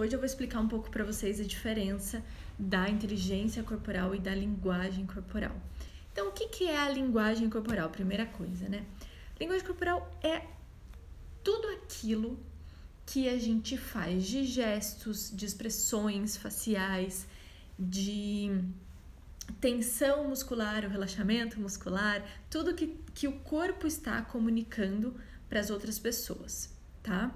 hoje eu vou explicar um pouco para vocês a diferença da inteligência corporal e da linguagem corporal. Então, o que é a linguagem corporal? Primeira coisa, né? Linguagem corporal é tudo aquilo que a gente faz de gestos, de expressões faciais, de tensão muscular, o relaxamento muscular, tudo que o corpo está comunicando para as outras pessoas, tá?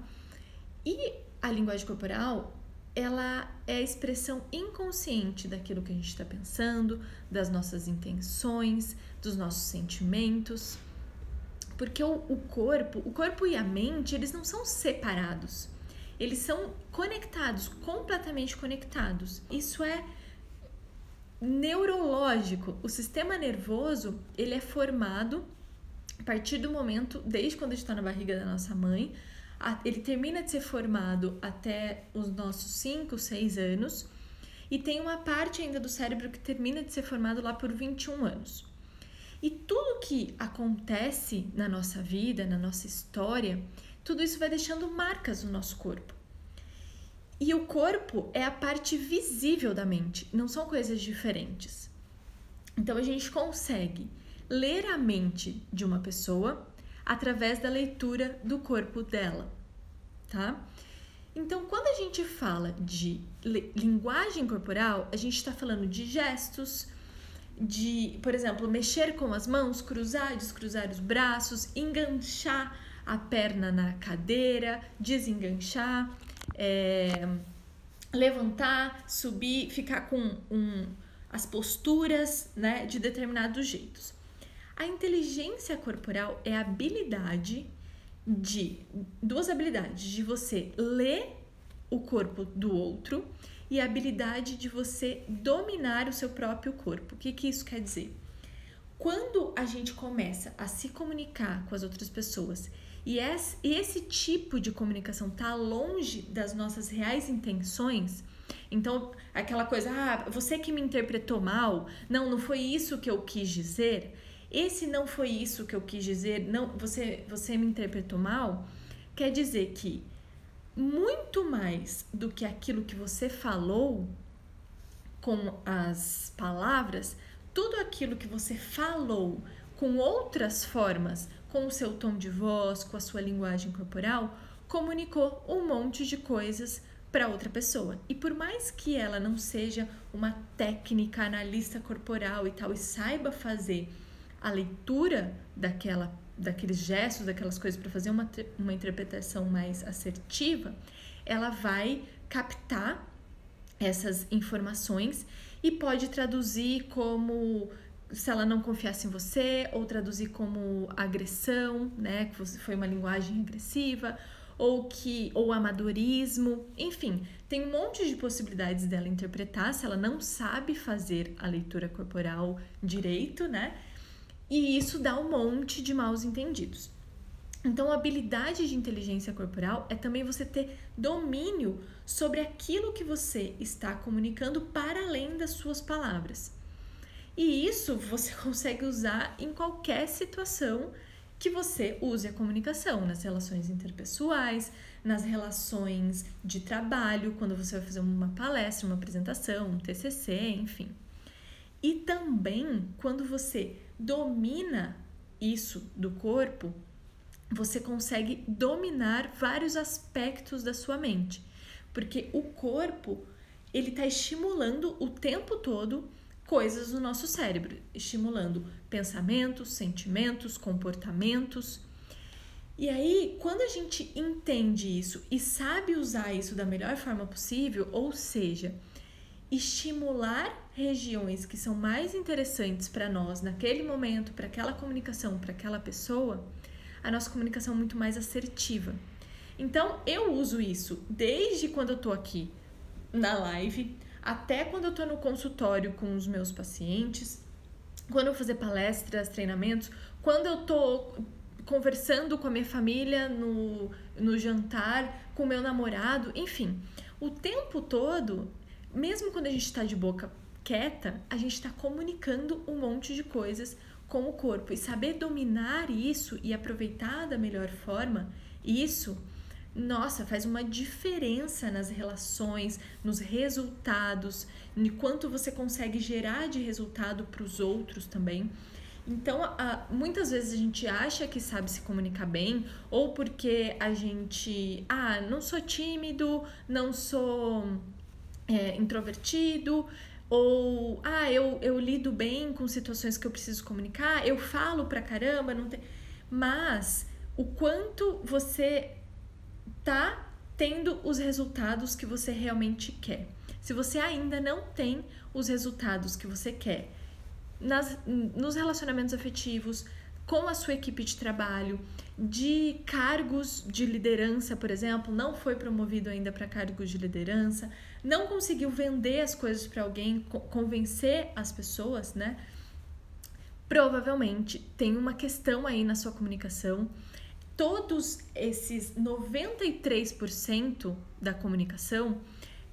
E a linguagem corporal, ela é a expressão inconsciente daquilo que a gente está pensando, das nossas intenções, dos nossos sentimentos, porque o corpo e a mente, eles não são separados, eles são conectados, completamente conectados. Isso é neurológico. O sistema nervoso, ele é formado a partir do momento, desde quando a gente está na barriga da nossa mãe, ele termina de ser formado até os nossos 5, 6 anos, e tem uma parte ainda do cérebro que termina de ser formado lá por 21 anos. E tudo que acontece na nossa vida, na nossa história, tudo isso vai deixando marcas no nosso corpo. E o corpo é a parte visível da mente, não são coisas diferentes. Então a gente consegue ler a mente de uma pessoa através da leitura do corpo dela, tá? Então, quando a gente fala de linguagem corporal, a gente está falando de gestos, de, por exemplo, mexer com as mãos, cruzar e descruzar os braços, enganchar a perna na cadeira, desenganchar, levantar, subir, ficar com as posturas, né, de determinados jeitos. A inteligência corporal é a habilidade duas habilidades, de você ler o corpo do outro e a habilidade de você dominar o seu próprio corpo. O que isso quer dizer? Quando a gente começa a se comunicar com as outras pessoas e esse tipo de comunicação está longe das nossas reais intenções, então aquela coisa, você que me interpretou mal, não foi isso que eu quis dizer, esse não foi isso que eu quis dizer, não, você me interpretou mal, quer dizer que muito mais do que aquilo que você falou com as palavras, tudo aquilo que você falou com outras formas, com o seu tom de voz, com a sua linguagem corporal, comunicou um monte de coisas para outra pessoa. E por mais que ela não seja uma técnica analista corporal e tal, e saiba fazer a leitura daqueles gestos, daquelas coisas para fazer uma interpretação mais assertiva, ela vai captar essas informações e pode traduzir como se ela não confiasse em você, ou traduzir como agressão, né, que foi uma linguagem agressiva, ou amadorismo, enfim, tem um monte de possibilidades dela interpretar se ela não sabe fazer a leitura corporal direito, né? E isso dá um monte de maus entendidos. Então, a habilidade de inteligência corporal é também você ter domínio sobre aquilo que você está comunicando para além das suas palavras. E isso você consegue usar em qualquer situação que você use a comunicação, nas relações interpessoais, nas relações de trabalho, quando você vai fazer uma palestra, uma apresentação, um TCC, enfim. E também quando você domina isso do corpo, você consegue dominar vários aspectos da sua mente, porque o corpo, ele está estimulando o tempo todo coisas no nosso cérebro, estimulando pensamentos, sentimentos, comportamentos. E aí, quando a gente entende isso e sabe usar isso da melhor forma possível, ou seja, estimular regiões que são mais interessantes para nós naquele momento, para aquela comunicação, para aquela pessoa, a nossa comunicação é muito mais assertiva. Então, eu uso isso desde quando eu tô aqui na live, até quando eu tô no consultório com os meus pacientes, quando eu vou fazer palestras, treinamentos, quando eu tô conversando com a minha família no jantar, com o meu namorado, enfim. O tempo todo, mesmo quando a gente está de boca quieta, a gente está comunicando um monte de coisas com o corpo. E saber dominar isso e aproveitar da melhor forma isso nossa, faz uma diferença nas relações, nos resultados, em quanto você consegue gerar de resultado para os outros também. Então, muitas vezes a gente acha que sabe se comunicar bem, ou porque a gente, não sou tímido, não sou introvertido, ou eu lido bem com situações que eu preciso comunicar, eu falo pra caramba, não tem. Mas o quanto você tá tendo os resultados que você realmente quer. Se você ainda não tem os resultados que você quer nos relacionamentos afetivos, com a sua equipe de trabalho, de cargos de liderança, por exemplo, não foi promovido ainda para cargos de liderança, não conseguiu vender as coisas para alguém, convencer as pessoas, né? Provavelmente tem uma questão aí na sua comunicação. Todos esses 93% da comunicação,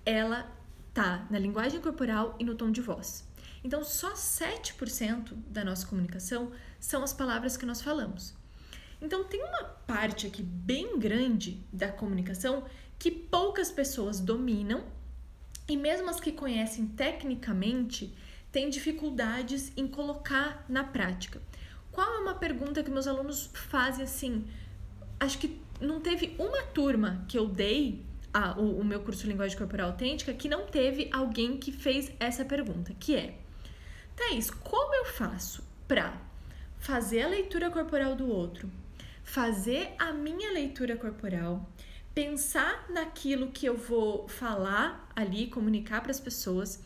ela tá na linguagem corporal e no tom de voz. Então, só 7% da nossa comunicação são as palavras que nós falamos. Então, tem uma parte aqui bem grande da comunicação que poucas pessoas dominam e mesmo as que conhecem tecnicamente têm dificuldades em colocar na prática. Qual é uma pergunta que meus alunos fazem assim? Acho que não teve uma turma que eu dei o meu curso de Linguagem Corporal Autêntica que não teve alguém que fez essa pergunta, que é: Thaís, como eu faço para fazer a leitura corporal do outro, fazer a minha leitura corporal, pensar naquilo que eu vou falar ali, comunicar para as pessoas,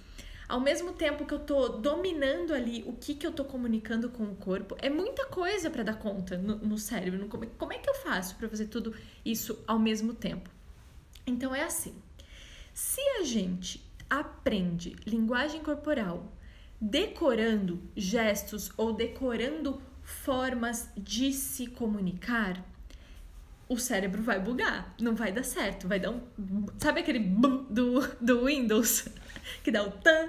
ao mesmo tempo que eu tô dominando ali o que eu tô comunicando com o corpo? É muita coisa para dar conta no cérebro. Como é que eu faço para fazer tudo isso ao mesmo tempo? Então é assim, se a gente aprende linguagem corporal decorando gestos ou decorando formas de se comunicar, o cérebro vai bugar, não vai dar certo, vai dar um... Sabe aquele bum do Windows que dá o tan?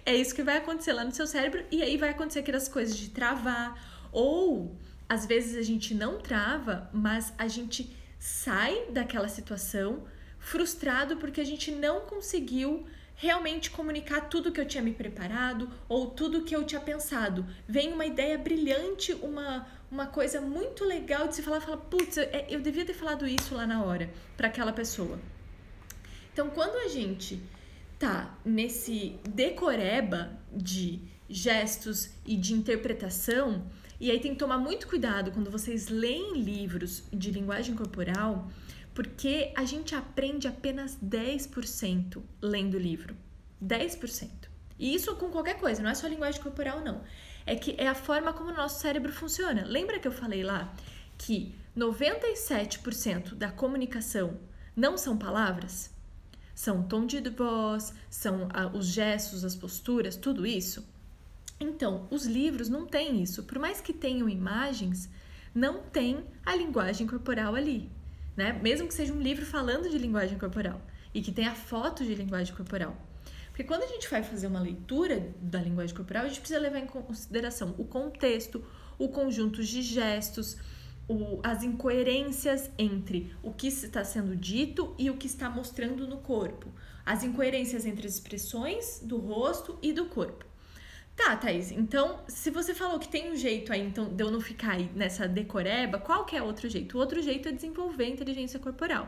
É isso que vai acontecer lá no seu cérebro e aí vai acontecer aquelas coisas de travar, ou às vezes a gente não trava, mas a gente sai daquela situação frustrado porque a gente não conseguiu realmente comunicar tudo que eu tinha me preparado ou tudo que eu tinha pensado. Vem uma ideia brilhante, uma coisa muito legal de se falar, putz, eu devia ter falado isso lá na hora para aquela pessoa. Então, quando a gente tá nesse decoreba de gestos e de interpretação, e aí tem que tomar muito cuidado quando vocês leem livros de linguagem corporal, porque a gente aprende apenas 10% lendo o livro. 10%. E isso com qualquer coisa, não é só linguagem corporal, não. É a forma como o nosso cérebro funciona. Lembra que eu falei lá que 97% da comunicação não são palavras? São tom de voz, são os gestos, as posturas, tudo isso? Então, os livros não têm isso. Por mais que tenham imagens, não tem a linguagem corporal ali. Né? Mesmo que seja um livro falando de linguagem corporal e que tenha fotos de linguagem corporal. Porque quando a gente vai fazer uma leitura da linguagem corporal, a gente precisa levar em consideração o contexto, o conjunto de gestos, as incoerências entre o que está sendo dito e o que está mostrando no corpo. As incoerências entre as expressões do rosto e do corpo. Tá, Thaís, então, se você falou que tem um jeito aí, então, de eu não ficar aí nessa decoreba, qual que é outro jeito? O outro jeito é desenvolver a inteligência corporal.